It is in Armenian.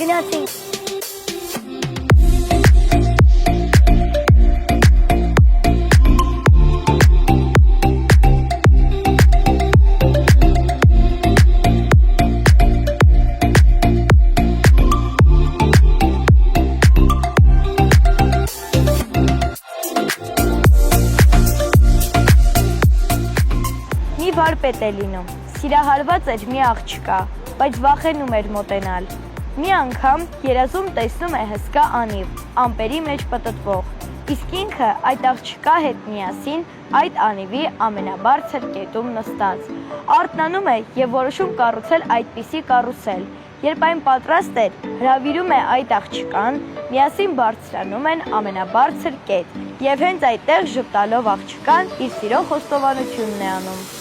Գնացինք։ Մի վարպետ է լինում, սիրահարված էր մի աղջկա, բայց վախենում էր մոտենալ։ Մի անգամ երազում տեսնում է հսկա անիվ, ամպերի մեջ պտտվող, իսկ ինքը այդ աղջկա հետ միասին այդ անիվի ամենաբարձր կետում նստած։ Արթնանում է և որոշում կառուցել այդպիսի կարուսել։ Երբ այն պատրաստ էր, հրավիրում է այդ աղջկան, միասին բարձրանում են ամենաբարձր կետ և հենց այդտեղ ժպտալով աղջկան իր սիրո խոստովանությունն է անում։